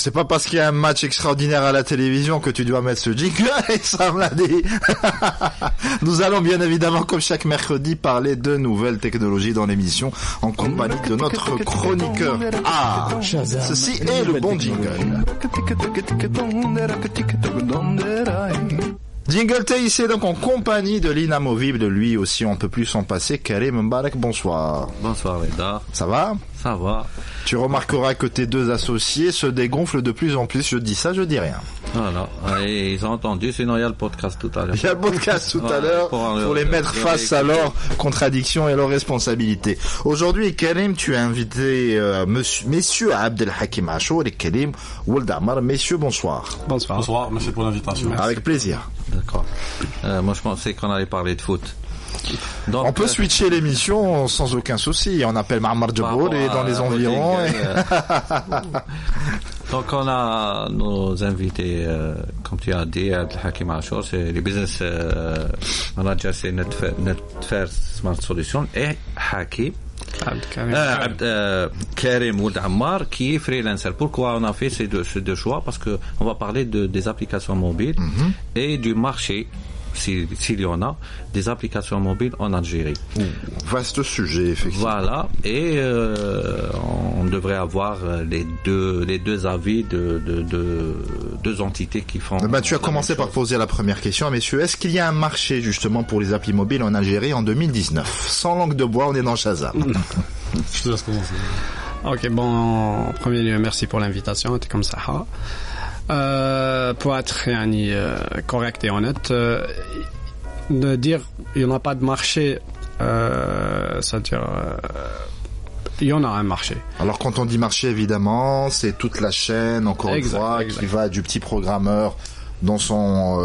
C'est pas parce qu'il y a un match extraordinaire à la télévision que tu dois mettre ce jingle, et ça me l'a dit. Nous allons bien évidemment, comme chaque mercredi, parler de nouvelles technologies dans l'émission, en compagnie de notre chroniqueur. Ah, ceci est le bon jingle. Jingle TIC, donc en compagnie de l'inamovible, lui aussi on peut plus s'en passer, Karim Mbarek, bonsoir. Bonsoir Reda. Ça va? Ça va. Tu remarqueras que tes deux associés se dégonflent de plus en plus, je dis ça, je dis rien. Voilà, et ils ont entendu, sinon il y a le podcast tout à l'heure. Il y a le podcast tout à l'heure pour les mettre face à leurs contradictions et leurs responsabilités. Aujourd'hui, Karim, tu as invité messieurs Abdelhakim Achour et Karim Woldamar. Messieurs, bonsoir. Bonsoir. Bonsoir, merci pour l'invitation. Merci. Avec plaisir. D'accord. Moi je pensais qu'on allait parler de foot. Donc, on peut switcher l'émission sans aucun souci. On appelle Marmar Djabour et dans les environs. Donc on a nos invités, comme tu as dit, Abdelhakim Achour, c'est les business managers, c'est Netfer Smart Solutions, et Hakim. Karim Woldamar, qui est freelancer. Pourquoi on a fait ces deux choix? Parce que on va parler des applications mobiles et du marché, s'il y en a, des applications mobiles en Algérie. Vaste sujet, effectivement. Voilà, et on devrait avoir les deux avis de deux entités qui font... Tu as commencé par poser la première question, messieurs. Est-ce qu'il y a un marché, justement, pour les applis mobiles en Algérie en 2019? Sans langue de bois, on est dans Shazam. Je te laisse commencer. Ok, bon, en premier lieu, merci pour l'invitation, t'es comme ça. Pour être correct et honnête, de dire il n'y en a pas de marché, c'est-à-dire il y en a un marché. Alors quand on dit marché, évidemment, c'est toute la chaîne, encore une fois, qui va du petit programmeur dans son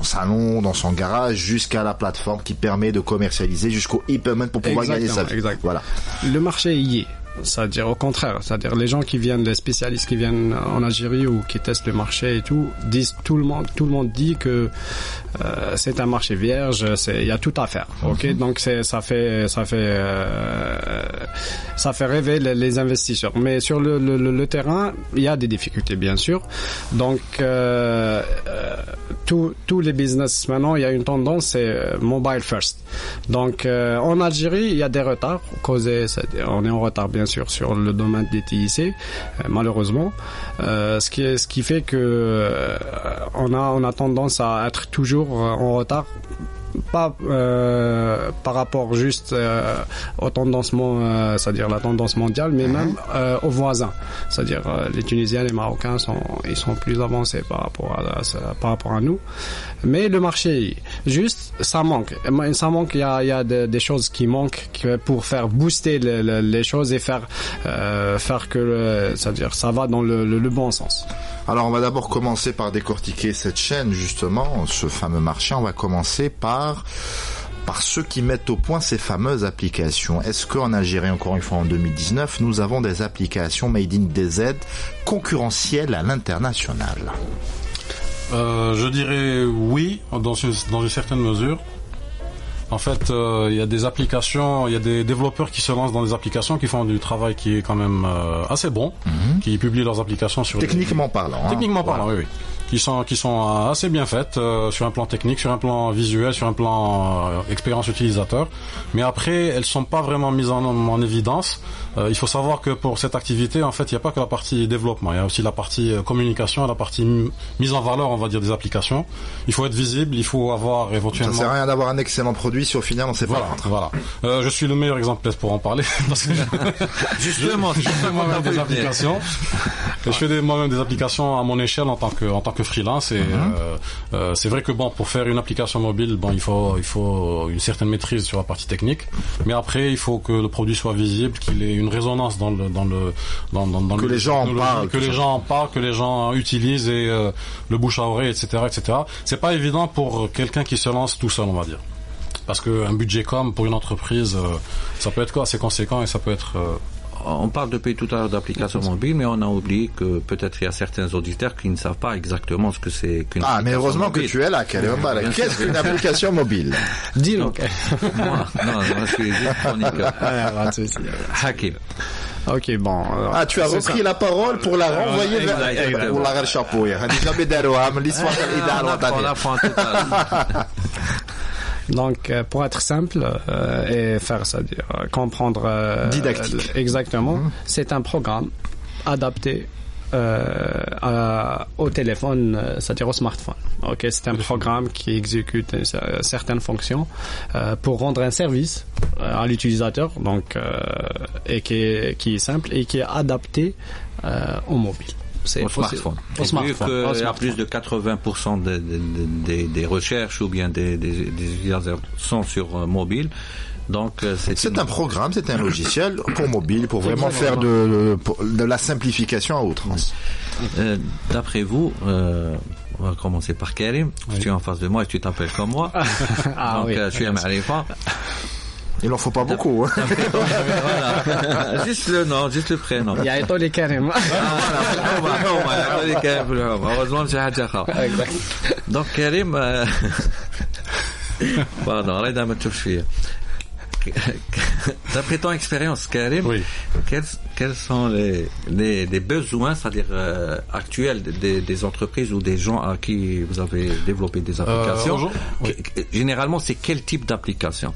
salon, dans son garage, jusqu'à la plateforme qui permet de commercialiser, jusqu'au e-payment pour pouvoir gagner sa vie. Voilà. Le marché y est. C'est-à-dire au contraire, c'est-à-dire les gens qui viennent, les spécialistes qui viennent en Algérie ou qui testent le marché et tout, disent tout le monde dit que c'est un marché vierge, il y a tout à faire. OK, donc ça fait rêver les investisseurs. Mais sur le terrain, il y a des difficultés bien sûr. Donc tous les business maintenant, il y a une tendance, c'est mobile first. Donc en Algérie, il y a des retards causés, on est en retard bien sûr sur le domaine des TIC, malheureusement, ce qui fait que on a tendance à être toujours en retard, pas par rapport juste aux tendances, c'est-à-dire la tendance mondiale, mais même aux voisins, c'est-à-dire les Tunisiens, les Marocains ils sont plus avancés par rapport à nous. Mais le marché, juste, ça manque. Il y a des choses qui manquent pour faire booster les choses et faire que, c'est-à-dire, ça va dans le bon sens. Alors, on va d'abord commencer par décortiquer cette chaîne, justement, ce fameux marché. On va commencer par ceux qui mettent au point ces fameuses applications. Est-ce qu'en Algérie, encore une fois en 2019, nous avons des applications made in DZ concurrentielles à l'international? Je dirais oui, dans une certaine mesure. En fait, il y a des applications, il y a des développeurs qui se lancent dans des applications qui font du travail qui est quand même assez bon, qui publient leurs applications sur techniquement parlant. Techniquement parlant, oui. Qui sont assez bien faites sur un plan technique, sur un plan visuel, sur un plan expérience utilisateur. Mais après, elles sont pas vraiment mises en évidence. Il faut savoir que pour cette activité, en fait, il n'y a pas que la partie développement. Il y a aussi la partie communication et la partie mise en valeur, on va dire, des applications. Il faut être visible, il faut avoir éventuellement... Ça sert à rien d'avoir un excellent produit si au final on sait pas. Voilà. Je suis le meilleur exemple pour en parler parce que justement, je fais moi-même des applications. Et je fais moi-même des applications à mon échelle en tant que freelance. Et c'est vrai que bon, pour faire une application mobile, bon, il faut une certaine maîtrise sur la partie technique. Mais après, il faut que le produit soit visible, qu'il ait une résonance dans que les gens en parlent, que les gens utilisent et le bouche à oreille, etc., etc. C'est pas évident pour quelqu'un qui se lance tout seul, on va dire. Parce qu'un budget com pour une entreprise, ça peut être assez conséquent et ça peut être... On parle depuis tout à l'heure d'applications mobiles, mais on a oublié que peut-être il y a certains auditeurs qui ne savent pas exactement ce que c'est qu'une application mais heureusement mobile. Que tu es là, Karim. Qu'est-ce qu'une application mobile? Dis-nous. Moi, je suis juste chroniqueur. Hakim. Ok, bon. Tu as repris la parole pour la renvoyer vers pour la chapeau. On apprend tout à l'heure. Donc, pour être simple et faire, c'est-à-dire comprendre didactique. Exactement, c'est un programme adapté au téléphone, c'est-à-dire au smartphone. Ok, c'est un programme qui exécute certaines fonctions pour rendre un service à l'utilisateur, donc et qui est simple et qui est adapté au mobile. Au smartphone. Vu qu'il y a plus de 80% des recherches ou bien des utilisateurs sont sur mobile. Donc c'est un programme, c'est un logiciel pour mobile, pour vraiment faire de la simplification à outrance. D'après vous, on va commencer par Karim. Oui. Tu es en face de moi et tu t'appelles comme moi. Donc tu es Marifa. Il en faut pas beaucoup. Hein. Voilà. Juste le nom, juste le prénom. Il y a Etoli Karim. Heureusement, j'ai Hadjaka. Donc Karim, pardon, Reda Matouchfia. D'après ton expérience, Karim, oui. Quels sont les besoins, c'est-à-dire actuels des entreprises ou des gens à qui vous avez développé des applications oui. Généralement, c'est quel type d'application?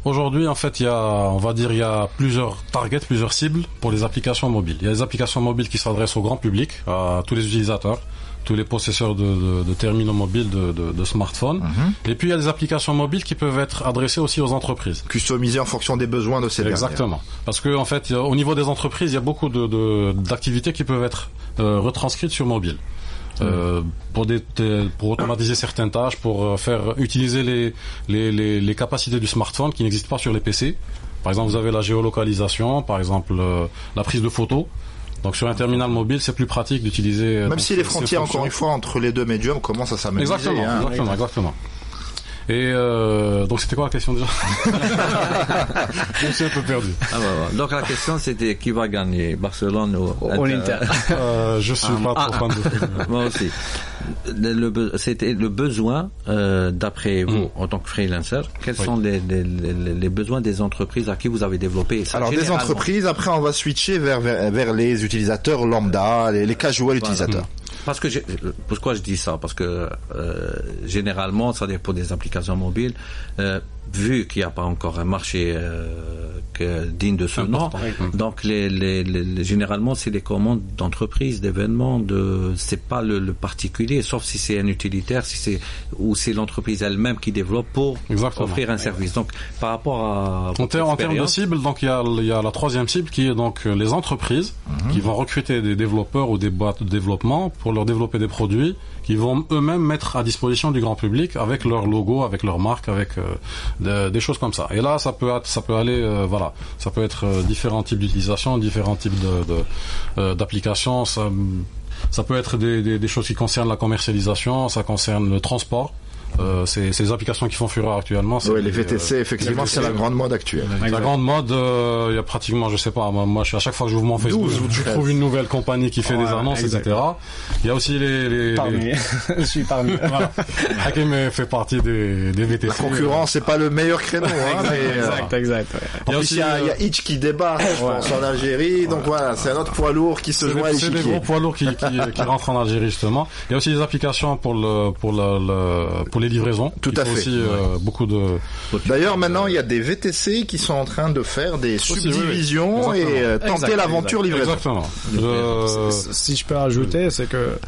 Aujourd'hui, en fait, il y a plusieurs targets, plusieurs cibles pour les applications mobiles. Il y a les applications mobiles qui s'adressent au grand public, à tous les utilisateurs, tous les possesseurs de terminaux mobiles, de smartphones. Et puis, il y a des applications mobiles qui peuvent être adressées aussi aux entreprises. Customisées en fonction des besoins de ces dernières. Exactement. Parce que, en fait, au niveau des entreprises, il y a beaucoup d'activités qui peuvent être retranscrites sur mobile. Pour automatiser certaines tâches, pour faire utiliser les capacités du smartphone qui n'existent pas sur les PC. Par exemple, vous avez la géolocalisation, par exemple la prise de photos. Donc sur un terminal mobile, c'est plus pratique d'utiliser. Même si les frontières, encore une fois, entre les deux médiums commencent à s'amenuiser. Exactement. Et donc c'était quoi la question déjà? Je me suis un peu perdu. Donc la question c'était qui va gagner, Barcelone ou Inter? Je suis pas trop fan de football. Moi aussi. C'était le besoin d'après vous en tant que freelancer. Quels sont les besoins des entreprises à qui vous avez développé ça? Alors des entreprises. Après on va switcher vers les utilisateurs lambda, les casual utilisateurs. Parce que pourquoi je dis ça? Parce que généralement, c'est-à-dire pour des applications mobiles, vu qu'il n'y a pas encore un marché digne de ce nom, donc généralement c'est les commandes d'entreprises, d'événements, c'est pas le particulier, sauf si c'est un utilitaire, ou c'est l'entreprise elle-même qui développe pour offrir un service. Donc par rapport à en termes de cible, donc il y a la troisième cible qui est donc les entreprises qui vont recruter des développeurs ou des boîtes de développement pour leur développer des produits qui vont eux-mêmes mettre à disposition du grand public avec leur logo, avec leur marque, avec des choses comme ça. Et là, ça peut aller, ça peut être différents types d'utilisation, différents types d'applications. Ça peut être des choses qui concernent la commercialisation, ça concerne le transport. Ces applications qui font fureur actuellement. Oui, les VTC, effectivement, c'est la grande mode actuelle. La grande mode, il y a pratiquement, je sais pas, moi, à chaque fois que j'ouvre mon Facebook, je trouve une nouvelle compagnie qui fait des annonces, etc. Il y a aussi je suis parmi. Voilà. Hakim fait partie des VTC. La concurrence, c'est pas le meilleur créneau, Exact. En plus, il y a Hitch qui débarque, je pense, en Algérie. Donc voilà, c'est un autre poids lourd qui se joint à l'échiquier. C'est des gros poids lourds qui rentrent en Algérie, justement. Il y a aussi des applications pour les livraisons. Tout à fait. Aussi, beaucoup de. D'ailleurs, maintenant, il y a des VTC qui sont en train de faire des subdivisions et tenter l'aventure livraison. Exactement. Si je peux ajouter, c'est que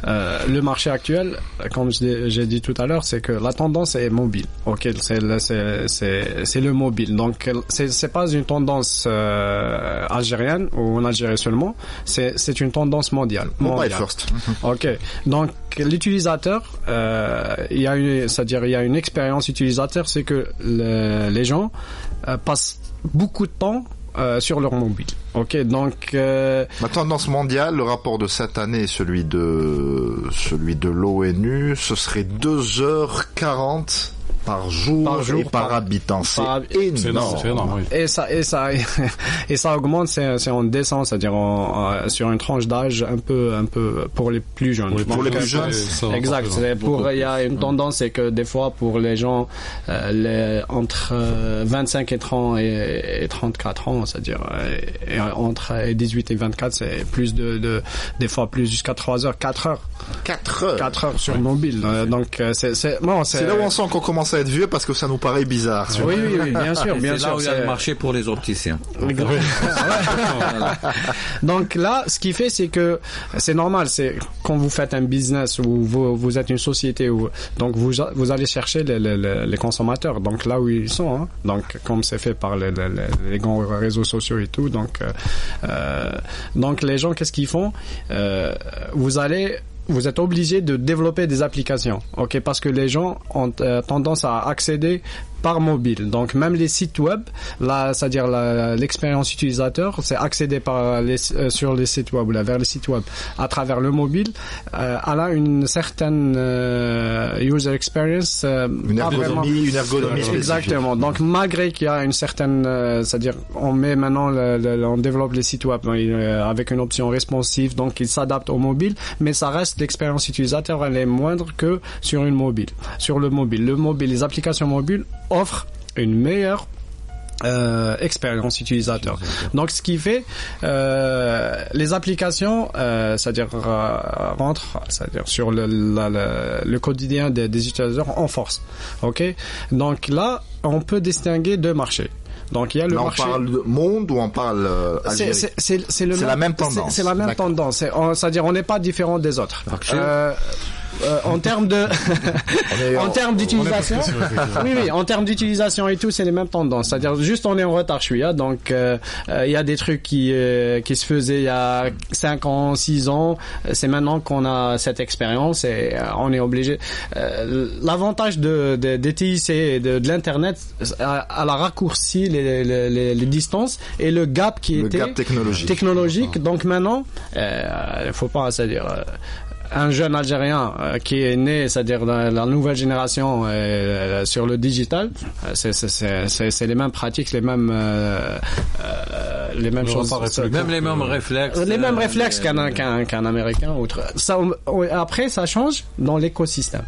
le marché actuel, comme j'ai dit tout à l'heure, c'est que la tendance est mobile. Ok, c'est le mobile. Donc c'est pas une tendance algérienne ou en Algérie seulement. C'est une tendance mondiale. Mobile first. Ok. Donc l'utilisateur, il y a une expérience utilisateur, c'est que les gens passent beaucoup de temps sur leur mobile. Ok, donc la tendance mondiale, le rapport de cette année, celui de l'ONU, ce serait 2h40 par jour et par habitant. C'est énorme. C'est énorme, oui. Et ça augmente, c'est en descend, c'est-à-dire sur une tranche d'âge un peu pour les plus jeunes. Pour les plus jeunes, exact. Il y a une tendance, c'est que des fois pour les gens entre 25 et 30 et 34 ans, c'est-à-dire entre 18 et 24, c'est plus des fois plus jusqu'à 3 heures, 4 heures. 4 heures sur mobile. Donc c'est là où on sent qu'on commence à être vieux parce que ça nous paraît bizarre. Oui, bien sûr, bien sûr. C'est là où il y a le marché pour les opticiens. Donc là, ce qui fait, c'est que c'est normal, c'est quand vous faites un business ou vous êtes une société où donc vous allez chercher les consommateurs, donc là où ils sont, hein. Donc comme c'est fait par les grands réseaux sociaux et tout, donc les gens, qu'est-ce qu'ils font? Vous êtes obligé de développer des applications, ok, parce que les gens ont tendance à accéder par mobile. Donc même les sites web, c'est-à-dire l'expérience utilisateur, c'est accéder sur les sites web ou vers les sites web à travers le mobile. Elle a une certaine user experience, une ergonomie spécifique. Exactement. Donc malgré qu'il y a une certaine, c'est-à-dire on met maintenant on développe les sites web avec une option responsive, donc il s'adapte au mobile, mais ça reste l'expérience utilisateur, elle est moindre que sur le mobile. Les applications mobiles offrent une meilleure expérience utilisateur. Donc ce qui fait les applications c'est-à-dire rentrent sur le quotidien des utilisateurs en force. OK? Donc là, on peut distinguer deux marchés. Donc il y a le marché. On parle de monde ou on parle Algérie? C'est la même tendance. C'est la même tendance. C'est-à-dire on n'est pas différent des autres. En termes d'utilisation, oui, en termes d'utilisation et tout, c'est les mêmes tendances. C'est-à-dire juste on est en retard, donc il y a des trucs qui se faisaient il y a 5 ans, 6 ans. C'est maintenant qu'on a cette expérience et on est obligé. L'avantage des TIC et de l'internet, elle a raccourci les distances et le gap gap technologique. Donc maintenant, il faut pas, c'est-à-dire un jeune Algérien qui est né, c'est-à-dire la nouvelle génération sur le digital, c'est les mêmes pratiques, les mêmes choses, même les mêmes réflexes, qu'un Américain. Après, ça change dans l'écosystème.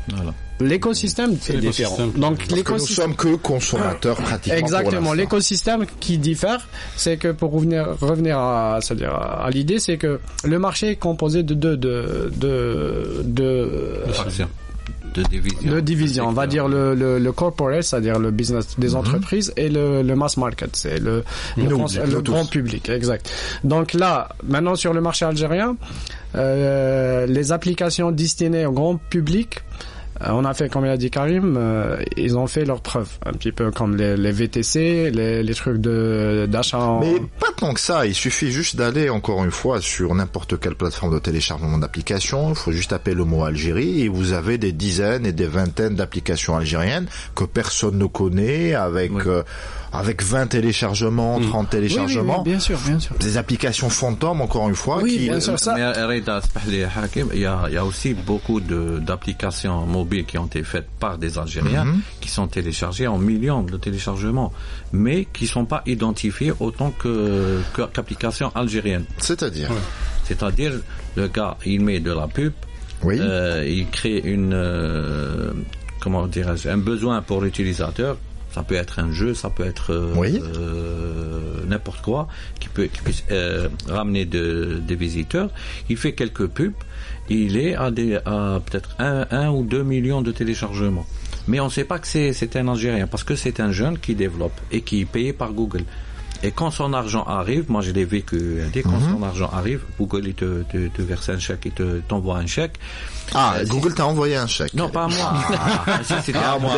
Voilà. L'écosystème c'est différent. Donc nous sommes que consommateurs pratiquement. Exactement. L'écosystème qui diffère, c'est que pour revenir à l'idée, c'est que le marché est composé de divisions. On va dire le corporate, c'est-à-dire le business des entreprises, et le mass market, c'est le grand public. Exact. Donc là, maintenant sur le marché algérien, les applications destinées au grand public, on a fait, comme il a dit Karim, ils ont fait leurs preuves, un petit peu comme les VTC, les trucs d'achat. Mais pas tant que ça, il suffit juste d'aller encore une fois sur n'importe quelle plateforme de téléchargement d'applications, il faut juste taper le mot Algérie et vous avez des dizaines et des vingtaines d'applications algériennes que personne ne connaît, avec 20 téléchargements, 30 téléchargements. Oui, bien sûr. Des applications fantômes, encore une fois. Oui, bien sûr, ça. Mais Reda, Hakim, il y a aussi beaucoup d'applications mobiles qui ont été faites par des Algériens, qui sont téléchargées en millions de téléchargements, mais qui sont pas identifiées autant qu'applications algériennes. C'est-à-dire, le gars, il met de la pub, il crée un besoin pour l'utilisateur. Ça peut être un jeu, ça peut être n'importe quoi qui puisse ramener des visiteurs. Il fait quelques pubs, il est à peut-être 1 ou 2 millions de téléchargements. Mais on ne sait pas que c'est un Algérien parce que c'est un jeune qui développe et qui est payé par Google. Et quand son argent arrive, moi je l'ai vécu, quand son argent arrive, Google il te verse un chèque, il t'envoie un chèque. Google t'a envoyé un chèque. Non, pas à moi. C'était à moi.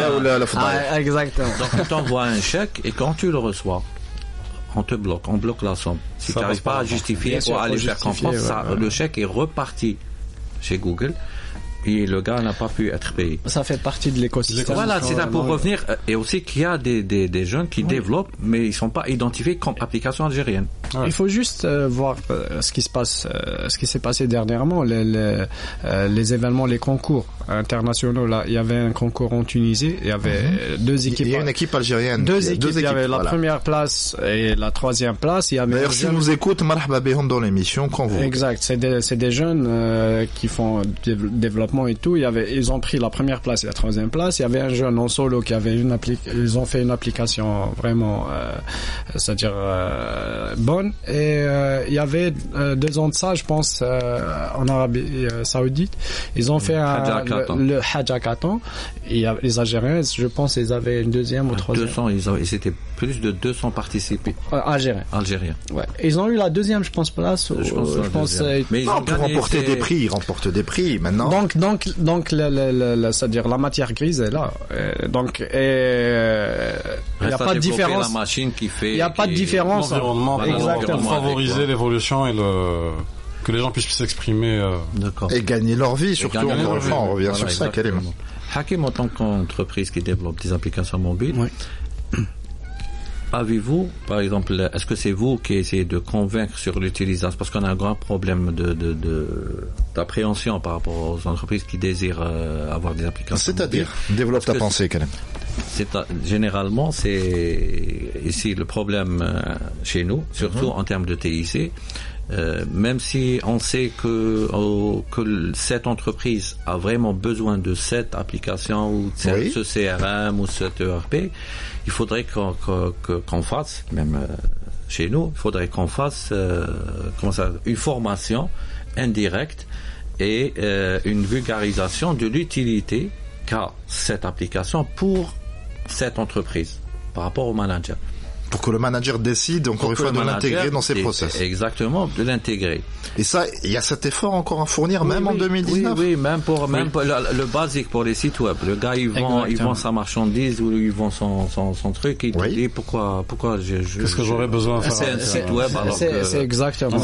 Exactement. Donc il t'envoie un chèque et quand tu le reçois, on bloque la somme. Si tu n'arrives pas à justifier ou à aller faire confiance, le chèque est reparti chez Google. Et le gars n'a pas pu être payé. Ça fait partie de l'écosystème. Voilà, c'est ça pour revenir. Et aussi qu'il y a des jeunes qui développent, mais ils sont pas identifiés comme application algérienne. Il faut juste voir ce qui se passe, ce qui s'est passé dernièrement, les événements, les concours internationaux. Là, il y avait un concours en Tunisie. Il y avait deux équipes. Il y a une équipe algérienne. Deux équipes. Il y avait la voilà. première place et la troisième place. Il y avait. D'ailleurs, si vous écoutez, marhaba bihom dans l'émission quand vous. Exact. C'est des jeunes qui font développement et tout. Ils ont pris la première place et la troisième place. Il y avait un jeune en solo qui avait ils ont fait une application vraiment, c'est-à-dire bonne. Et il y avait 2 ans de ça, je pense, en Arabie Saoudite, ils ont fait le Hajj Hackathon. Et les Algériens, je pense, ils avaient une deuxième ou troisième. 200, ils étaient plus de 200 participants. Algériens. Ouais. Ils ont eu la deuxième, je pense, place. Je pense. Mais ils pour remporter des prix, ils remportent des prix maintenant. Donc, c'est-à-dire la matière grise est là. Donc, il n'y a pas de différence. La machine qui fait. Il n'y a pas de différence. Exactement. Pour favoriser l'évolution et que les gens puissent s'exprimer. D'accord. Et gagner leur vie, surtout. Encore une fois, on revient sur ça, Karim. Hakim, en tant qu'entreprise qui développe des applications mobiles, oui. Avez-vous, par exemple, est-ce que c'est vous qui essayez de convaincre sur l'utilisation, parce qu'on a un grand problème d'appréhension par rapport aux entreprises qui désirent avoir des applications. C'est-à-dire, développe ta pensée, Karim. Généralement, c'est ici le problème chez nous, surtout en termes de TIC. Même si on sait que cette entreprise a vraiment besoin de cette application ou de ce CRM ou cet ERP, il faudrait qu'on fasse, même chez nous, il faudrait qu'on fasse une formation indirecte et une vulgarisation de l'utilité qu'a cette application pour cette entreprise par rapport au manager. Pour que le manager décide, encore une fois, de l'intégrer dans ses process. Exactement, de l'intégrer. Et ça, il y a cet effort encore à fournir, même en 2019. Oui, même pour le basique pour les sites web. Le gars, il vend sa marchandise ou il vend son truc, il te dit pourquoi qu'est-ce que j'aurais besoin de faire? C'est un site web. C'est exactement.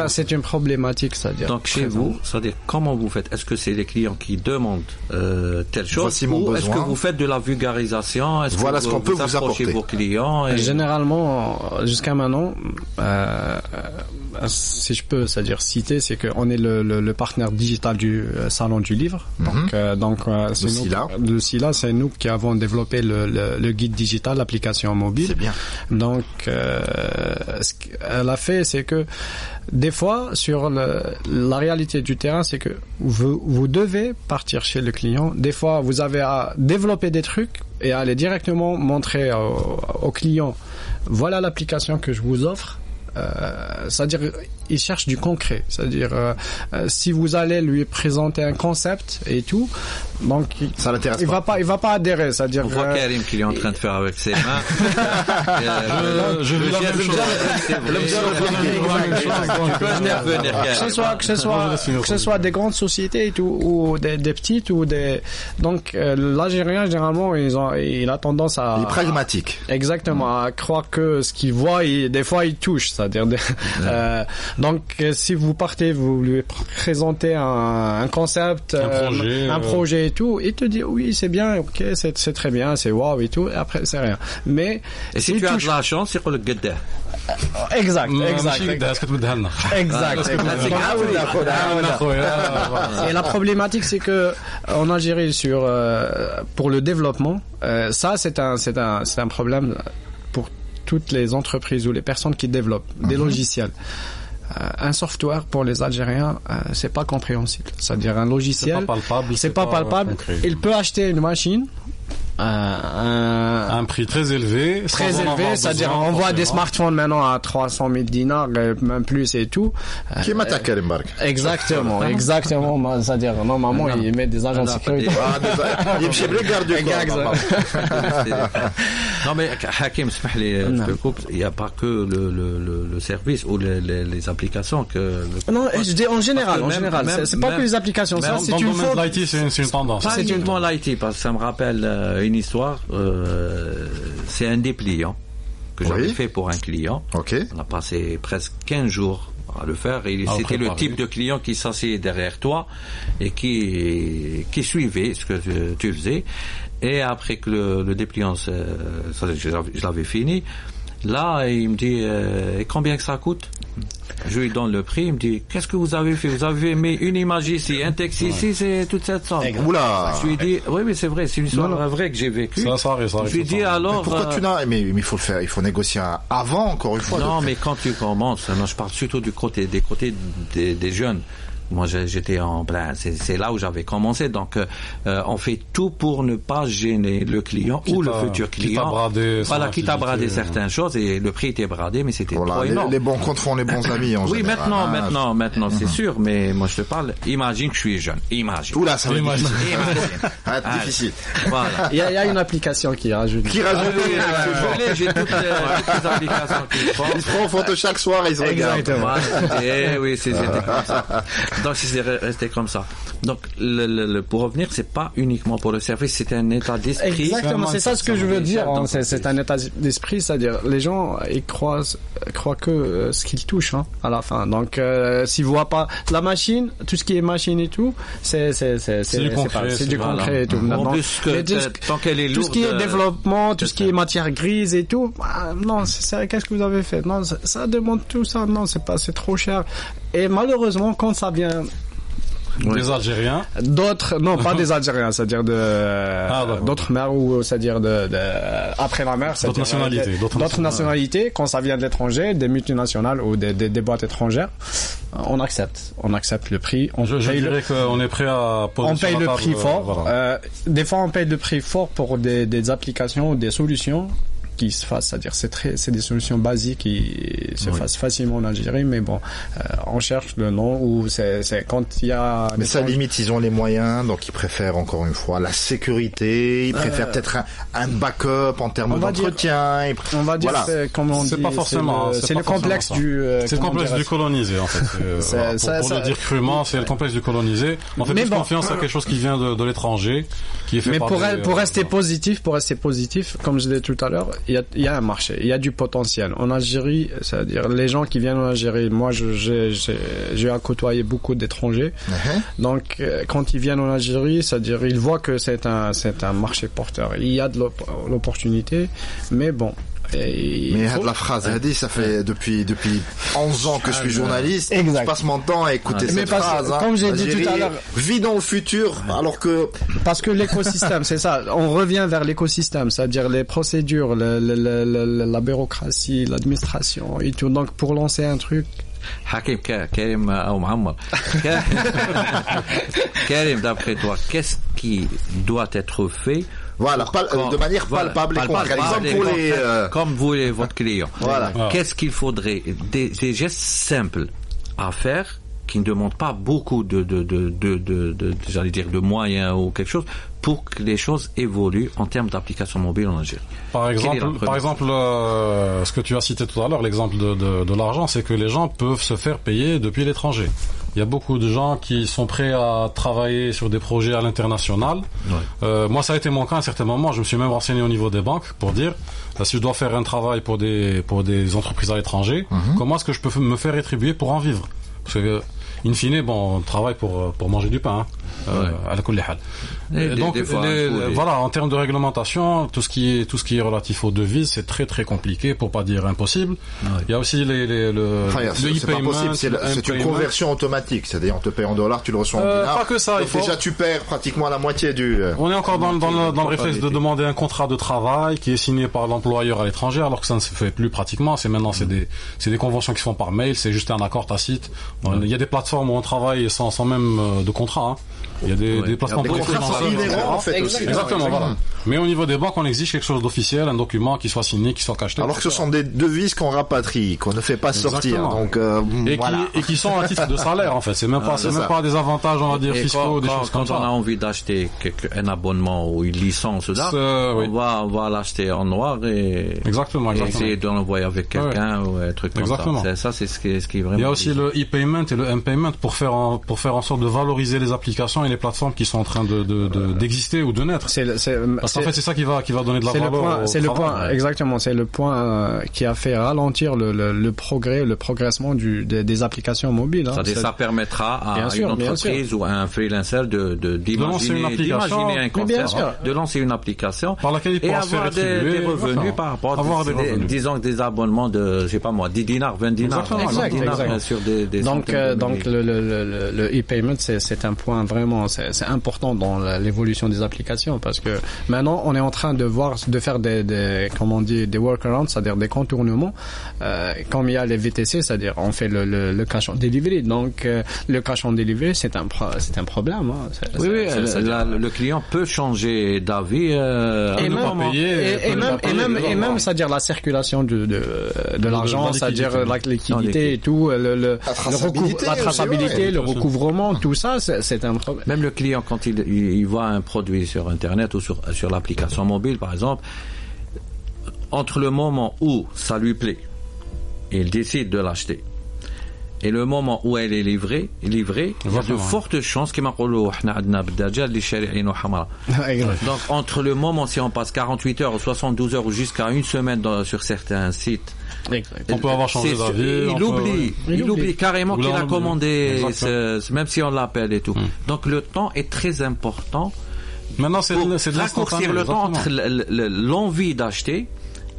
C'est une problématique, c'est-à-dire. Donc chez vous, c'est-à-dire comment vous faites? Est-ce que c'est les clients qui demandent telle chose? Voici mon besoin. Est-ce que vous faites de la vulgarisation? Est-ce voilà que ce qu'on peut vous apporter. Vos clients Généralement, jusqu'à maintenant, si je peux, c'est-à-dire citer, c'est qu'on est le partenaire digital du salon du livre. Donc c'est le SILA, c'est nous qui avons développé le guide digital, l'application mobile. C'est bien. Donc ce qu'elle a fait, c'est que des fois, sur la réalité du terrain, c'est que vous devez partir chez le client. Des fois, vous avez à développer des trucs et aller directement montrer au client, voilà l'application que je vous offre. C'est-à-dire, il cherche du concret. C'est-à-dire, si vous allez lui présenter un concept et tout, donc ça l'intéresse il va pas adhérer. C'est-à-dire, on voit Karim qu'il est en train de faire avec ses mains. Je vis la même chose. Que ce soit des grandes sociétés et tout, ou des petites ou des. Donc, l'Algérien généralement, il a tendance à. Il est pragmatique. Exactement, à croire que ce qu'il voit, des fois, il touche. C'est-à-dire, donc, si vous partez, vous lui présentez un concept, un projet et tout, il te dit oui, c'est bien, ok, c'est très bien, c'est waouh et tout, et après c'est rien. Mais et si tu as de la chance, c'est pour le guetter. Exact. Et la problématique, c'est que en Algérie, pour le développement, ça c'est un problème pour toutes les entreprises ou les personnes qui développent des logiciels. Un software pour les Algériens, c'est pas compréhensible. C'est-à-dire un logiciel, c'est pas palpable. Il peut acheter une machine un prix très élevé, c'est-à-dire on voit des smartphones maintenant à 300 000 dinars, même plus et tout. Qui m'attaque à l'embarque. Exactement. C'est-à-dire normalement il met des agents de sécurité. Il me chez garde Non mais Hakim, il n'y a pas que le service ou les applications que. Non, je dis en général, c'est pas que les applications. Ça, c'est une faute. L'IT, c'est une tendance. C'est uniquement l'IT, parce que ça me rappelle une histoire. C'est un dépliant que j'avais fait pour un client. On a passé presque 15 jours à le faire, et c'était le type de client qui s'asseyait derrière toi et qui suivait ce que tu faisais. Et après que le dépliant, je l'avais fini, Là, il me dit, et combien que ça coûte? Je lui donne le prix, il me dit, qu'est-ce que vous avez fait? Vous avez mis une image ici, un texte ici, c'est toute cette somme. Oula! Je lui dis, oui, mais c'est vrai, c'est une histoire vraie que j'ai vécue. Ça arrive. Je lui dis alors. Mais pourquoi tu n'as, mais il faut le faire, il faut négocier avant, encore une fois. Non, mais quand tu commences, non, je parle surtout des côtés des jeunes. Moi, j'étais en plein. C'est là où j'avais commencé. Donc, on fait tout pour ne pas gêner le client ou le futur client. Quitte à brader certaines choses, et le prix était bradé, mais c'était trop énorme. Les bons comptes font les bons amis. En oui, général. maintenant, c'est sûr. Mais moi, je te parle. Imagine que je suis jeune. Imagine. Oula, ça va être difficile. Voilà. Il y a une application qui rajoute. Qui rajoute. J'ai toutes les applications qui font. Ils se font en photo chaque soir et ils se regardent. Exactement. Oui, c'était comme ça. Donc, c'est resté comme ça. Donc, pour revenir, c'est pas uniquement pour le service, c'est un état d'esprit. Exactement, c'est ça ce que je veux dire. C'est un état d'esprit, c'est-à-dire les gens ils croient que ce qu'ils touchent à la fin. Donc, s'ils voient pas la machine, tout ce qui est machine et tout, c'est du concret et tout. En plus tant qu'elle est lourde, tout ce qui est développement, tout ce qui est matière grise et tout, non, qu'est-ce que vous avez fait? Non, ça demande tout ça. Non, c'est trop cher. Et malheureusement, quand ça vient des Algériens, d'autres, non, pas des Algériens, c'est-à-dire d'autres mers, ou c'est-à-dire après la mer, d'autres nationalités, quand ça vient de l'étranger, des multinationales ou des boîtes étrangères, on accepte le prix. Je dirais qu'on est prêt à poser. On paye le prix fort. Voilà. Des fois, on paye le prix fort pour des applications ou des solutions qui se fassent, c'est-à-dire c'est des solutions basiques qui se fassent facilement en Algérie, mais bon, on cherche le nom, ou c'est quand il y a. Mais ça limite, ils ont les moyens, donc ils préfèrent encore une fois la sécurité, ils préfèrent peut-être un backup en termes d'entretien. On va dire, c'est pas forcément. C'est le complexe c'est le complexe du colonisé en fait. Pour le dire crûment, c'est le complexe du colonisé. On fait plus confiance à quelque chose qui vient de l'étranger, qui est fait par. Mais pour rester positif, comme je l'ai dit tout à l'heure. Il y a un marché, il y a du potentiel. En Algérie, c'est-à-dire les gens qui viennent en Algérie, moi j'ai côtoyé beaucoup d'étrangers. Donc quand ils viennent en Algérie, c'est-à-dire ils voient que c'est un marché porteur. Il y a de l'opportunité, mais bon. Mais la phrase, elle dit, ça fait depuis 11 ans que je suis journaliste. Exact. Je passe mon temps à écouter cette phrase. Comme j'ai dit tout à l'heure, vis dans le futur, alors que parce que l'écosystème, c'est ça. On revient vers l'écosystème, c'est-à-dire les procédures, la bureaucratie, l'administration et tout. Donc pour lancer un truc. Hakim, Karim ou Mohamed. Karim, d'après toi, qu'est-ce qui doit être fait? Voilà, de manière palpable et concrète. Comme vous et votre client. Voilà. Qu'est-ce qu'il faudrait? Des gestes simples à faire qui ne demandent pas beaucoup j'allais dire, de moyens ou quelque chose, pour que les choses évoluent en termes d'application mobile en Algérie. Par exemple, ce que tu as cité tout à l'heure, l'exemple de l'argent, c'est que les gens peuvent se faire payer depuis l'étranger. Il y a beaucoup de gens qui sont prêts à travailler sur des projets à l'international. Moi, ça a été mon cas à un certain moment. Je me suis même renseigné au niveau des banques pour dire si je dois faire un travail pour des entreprises à l'étranger, comment est-ce que je peux me faire rétribuer pour en vivre? Parce que in fine, on travaille pour manger du pain, à la kulli hal. Donc, voilà, en termes de réglementation, tout ce qui est relatif aux devises, c'est très très compliqué, pour pas dire impossible. Il y a aussi le e-payment. C'est une conversion automatique, c'est-à-dire on te paye en dollars, tu le reçois en dinars. Pas que ça. Déjà, tu perds pratiquement la moitié du. On est encore dans le réflexe de demander un contrat de travail qui est signé par l'employeur à l'étranger, alors que ça ne se fait plus pratiquement. C'est des conventions qui se font par mail, c'est juste un accord tacite. Il y a des plateformes où on travaille sans même de contrat. Il y a des placements pour inhérents, en fait, aussi. Exactement, voilà. Mais au niveau des banques, on exige quelque chose d'officiel, un document qui soit signé, qui soit cacheté. Alors que ce sont des devises qu'on rapatrie, qu'on ne fait pas sortir. Donc, et qui sont à titre de salaire, en fait. C'est même pas des avantages, on va dire, fiscaux, des choses comme ça. Quand on a envie d'acheter un abonnement ou une licence là, on va l'acheter en noir et essayer de l'envoyer avec quelqu'un ou un truc comme ça. Ça, c'est ce qui est vraiment. Il y a aussi le e-payment et le m-payment pour faire en sorte de valoriser les applications et les plateformes qui sont en train d'exister ou de naître. Parce qu'en fait, c'est ça qui va donner de la valeur. C'est le point, exactement. C'est le point qui a fait ralentir le progressement des applications mobiles. Hein. C'est-à-dire, ça permettra à une entreprise ou à un freelancer d'imaginer un concept, de lancer une application par laquelle il pourra se faire des revenus par rapport à disons des abonnements de, je sais pas moi, 10 dinars, 20 dinars. Exactement. Sur des donc le e-payment, c'est un point vraiment, c'est important dans l'évolution des applications, parce que maintenant on est en train de faire des workarounds, c'est-à-dire des contournements, comme il y a les VTC, c'est-à-dire on fait le cash on delivery. Donc le cash on delivery, c'est un problème. Hein. Le client peut changer d'avis et même c'est-à-dire la circulation de l'argent, c'est-à-dire la liquidité et tout, la traçabilité, le recouvrement, tout ça, c'est un problème. Même le client, quand il voit un produit sur Internet ou sur l'application mobile, par exemple, entre le moment où ça lui plaît et il décide de l'acheter et le moment où elle est livrée, il y a de fortes chances qu'il m'a dit donc entre le moment, si on passe 48 heures ou 72 heures ou jusqu'à une semaine sur certains sites, on peut avoir changé d'avis. Il oublie carrément qu'il a commandé, même si on l'appelle et tout. Donc le temps est très important. Maintenant, c'est de raccourcir le temps entre l'envie d'acheter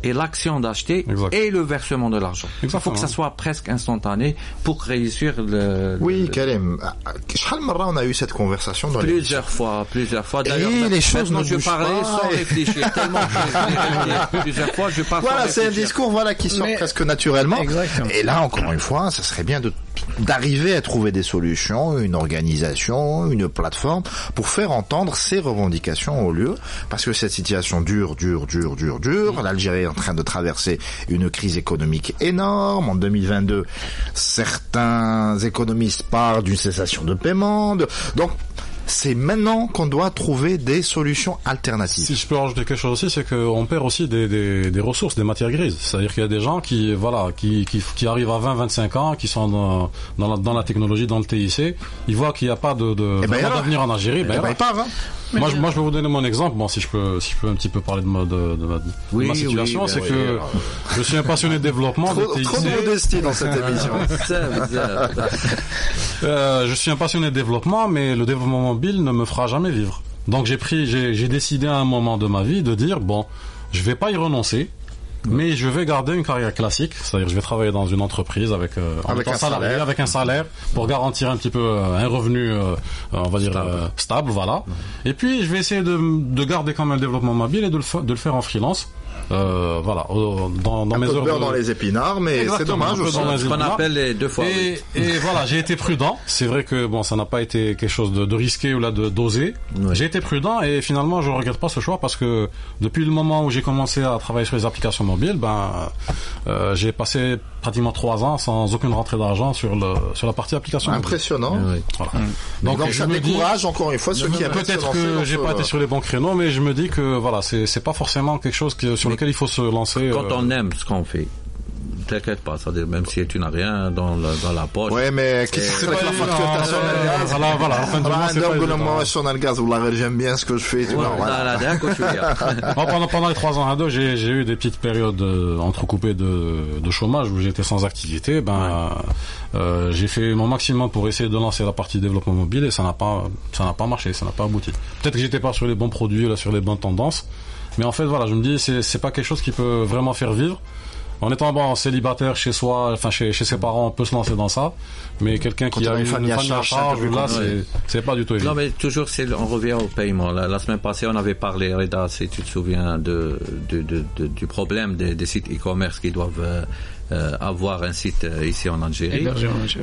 et l'action d'acheter et le versement de l'argent. Il faut que ça soit presque instantané pour réussir Oui, Karim. On a eu cette conversation dans plusieurs fois. D'ailleurs, les choses ne je parlais sans réfléchir tellement plusieurs fois, je parle. Voilà, c'est un discours qui sort presque naturellement. Exactement. Et là, encore une fois, ça serait bien d'arriver à trouver des solutions, une organisation, une plateforme pour faire entendre ces revendications au lieu, parce que cette situation dure. L'Algérie est en train de traverser une crise économique énorme. En 2022, certains économistes parlent d'une cessation de paiement. Donc, c'est maintenant qu'on doit trouver des solutions alternatives. Si je peux rajouter quelque chose aussi, c'est qu'on perd aussi des ressources, des matières grises. C'est-à-dire qu'il y a des gens qui arrivent à 20-25 ans, qui sont dans la technologie, dans le TIC. Ils voient qu'il n'y a pas d'avenir en Algérie. Ils partent. Moi, je peux vous donner mon exemple. Bon, si je peux un petit peu parler de ma situation, c'est que je suis un passionné de développement. Trop de modestie dans cette émission. Je suis un passionné de développement, mais le développement mobile ne me fera jamais vivre. Donc j'ai décidé à un moment de ma vie de dire bon, je vais pas y renoncer. Mais je vais garder une carrière classique, c'est-à-dire je vais travailler dans une entreprise avec un salaire pour garantir un petit peu un revenu, on va dire stable, voilà. Et puis je vais essayer de garder quand même le développement mobile et de le faire en freelance. Voilà, dans mes heures dans les épinards, mais c'est dommage aussi. Ce qu'on appelle les 2 fois. Et voilà, j'ai été prudent. C'est vrai que bon, ça n'a pas été quelque chose de risqué ou d'oser. Ouais. J'ai été prudent et finalement, je regrette pas ce choix parce que depuis le moment où j'ai commencé à travailler sur les applications mobiles, j'ai passé pratiquement 3 ans sans aucune rentrée d'argent sur la partie application. Impressionnant. Mobile. Voilà. Donc ça décourage encore une fois ceux qui peut-être que j'ai pas été sur les bons créneaux, mais je me dis que voilà, c'est pas forcément quelque chose sur lequel il faut se lancer. Quand on aime ce qu'on fait, t'inquiète pas, c'est-à-dire même si tu n'as rien dans la poche. Ouais, mais qu'est-ce que c'est que la facture voilà, enfin, j'aime bien ce que je fais, tu vois. Pendant les 3 ans à 2, j'ai eu des petites périodes entrecoupées de chômage où j'étais sans activité. J'ai fait mon maximum pour essayer de lancer la partie développement mobile et ça n'a pas marché, ça n'a pas abouti. Peut-être que j'étais pas sur les bons produits, là, sur les bonnes tendances. Mais en fait, voilà, je me dis, c'est pas quelque chose qui peut vraiment faire vivre. En étant célibataire chez soi, enfin chez ses parents, on peut se lancer dans ça. Mais quelqu'un qui a une famille à charge, là, c'est pas du tout évident. Non, mais toujours, on revient au paiement. La semaine passée, on avait parlé, Reda, si tu te souviens, du problème des sites e-commerce qui doivent avoir un site ici en Algérie,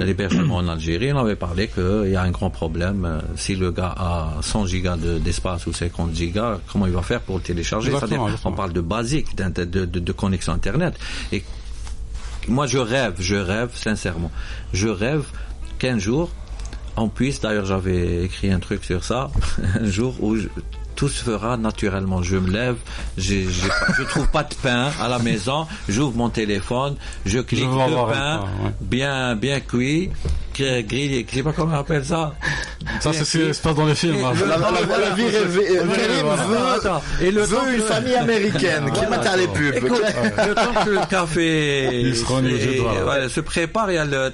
l'hébergement en Algérie. On avait parlé qu'il y a un grand problème. Si le gars a 100 gigas d'espace ou 50 gigas, comment il va faire pour le télécharger? C'est-à-dire, on parle de basique, de connexion Internet. Et moi, je rêve sincèrement. Je rêve qu'un jour, on puisse, d'ailleurs j'avais écrit un truc sur ça, un jour où tout se fera naturellement. Je me lève, je trouve pas de pain à la maison, j'ouvre mon téléphone, je clique le pain, bien cuit, grillé, je sais pas comment on appelle ça. Ça, c'est ce qui se passe dans les films. Hein. La vie rêvée. Et le veut une famille américaine qui met à les pubs. Écoute, le temps que le café se prépare, il y a le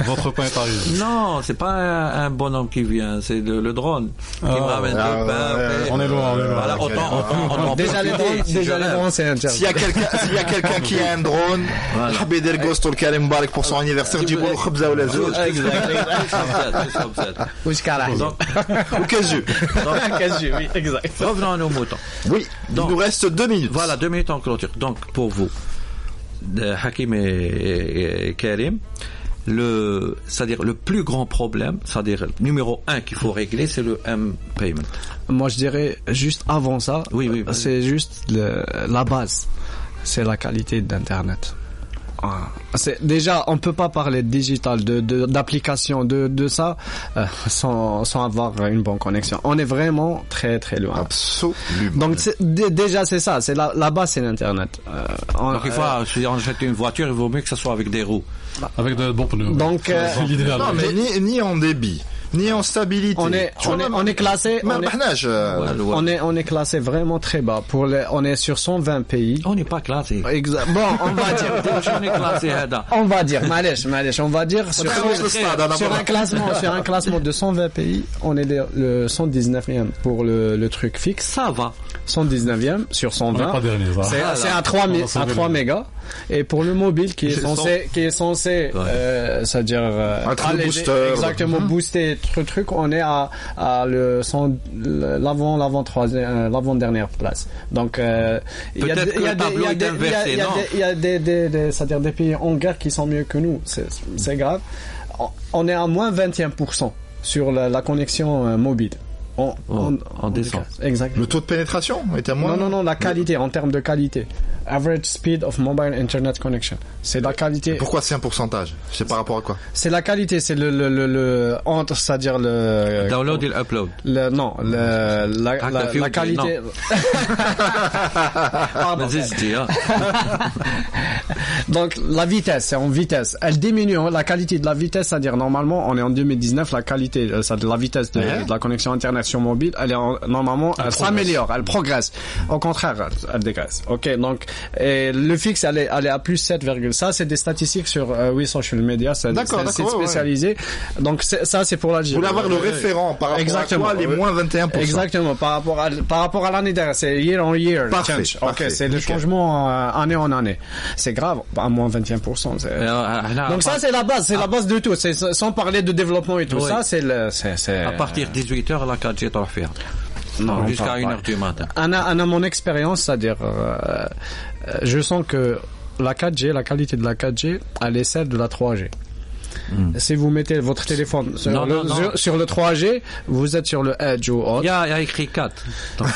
Votre pain est arrivé. Non, c'est pas un bonhomme qui vient, c'est le drone qui m'amène le pain. On est loin. Voilà, autant Déjà les drones, c'est un S'il y a quelqu'un qui a un drone, Habider Ghost ou le Karim Barak pour son anniversaire, du bol khubza ou la zouj. Ou casu. oui, exact. Revenons à nos moutons. Oui, il nous reste 2 minutes. Voilà, 2 minutes en clôture. Donc, pour vous, Hakim et Karim, c'est-à-dire le plus grand problème, c'est-à-dire numéro 1 qu'il faut régler, c'est le M-Payment. Moi, je dirais juste avant ça, oui, c'est juste la base, c'est la qualité d'Internet. Déjà, on peut pas parler de digital, d'application, de ça, sans avoir une bonne connexion. On est vraiment très très loin. Absolument. Donc déjà c'est ça, c'est la base, c'est l'internet. Donc il faut, si on achète une voiture, il vaut mieux que ça soit avec des roues. Avec de bons pneus. Donc c'est l'idéal. Non, mais ni en débit, ni en stabilité. On est classé. On est classé vraiment très bas. On est sur 120 pays. On n'est pas classé. Bon, on va dire. On est classé, Hada. On va dire, Malèche, on va dire sur un classement de 120 pays, on est le 119e pour le truc fixe. Ça va. 119e sur 120. Pas dernier, c'est à 3 mégas. Et pour le mobile qui est censé c'est-à-dire booster. Exactement, booster truc, on est à l'avant-dernière place. Donc il y a des c'est-à-dire des pays en guerre qui sont mieux que nous, c'est grave. On est à moins 21% sur la connexion mobile. On descend. Exactement. Le taux de pénétration est à moins. Non, la qualité, en termes de qualité. Average speed of mobile internet connection. C'est la qualité. Pourquoi c'est un pourcentage? C'est par rapport à quoi? C'est la qualité, c'est entre, c'est-à-dire le download et l'upload. La qualité. Pardon. Donc la vitesse, c'est en vitesse. Elle diminue la qualité de la vitesse, c'est-à-dire normalement on est en 2019, la qualité, c'est-à-dire la vitesse de la connexion internet sur mobile, normalement elle s'améliore, elle progresse. Au contraire, elle dégraisse. Ok, donc le fixe elle est à plus 7, ça c'est des statistiques sur social media, c'est spécialisé. Donc ça c'est pour l'Algérie. Vous voulez avoir le référent par rapport à quoi, les moins 21%. Exactement, par rapport à l'année dernière, c'est year on year. Parfait. Ok, c'est le changement année en année. C'est grave, à moins 21%. Donc ça c'est la base, la base de tout. C'est sans parler de développement et tout ça, c'est à partir de 18h la 4G t'en faire. Non, jusqu'à 1h du matin. Anna, mon expérience, c'est-à-dire je sens que la 4G, la qualité de la 4G, elle est celle de la 3G. Si vous mettez votre téléphone sur le 3G, vous êtes sur le Edge ou autre. Il y a écrit 4. Donc,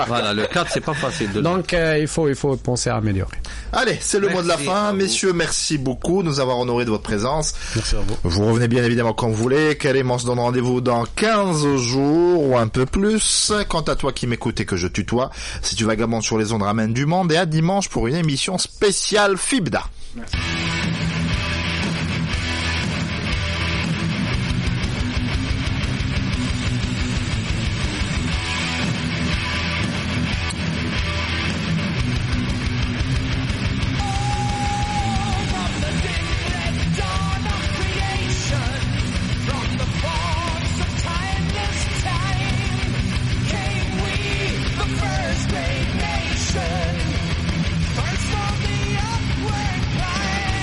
voilà, le 4 c'est pas facile de. Donc il faut penser à améliorer. Allez, c'est le mot de la fin, messieurs. Merci beaucoup de nous avoir honorés de votre présence. Merci à vous. Vous revenez bien évidemment quand vous voulez. Karim, on se donne rendez-vous dans 15 jours ou un peu plus. Quant à toi qui m'écoutes et que je tutoie, si tu vagabondes sur les ondes, ramène du monde, et à dimanche pour une émission spéciale FIBDA. Merci. First from the upward climb.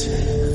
sincère.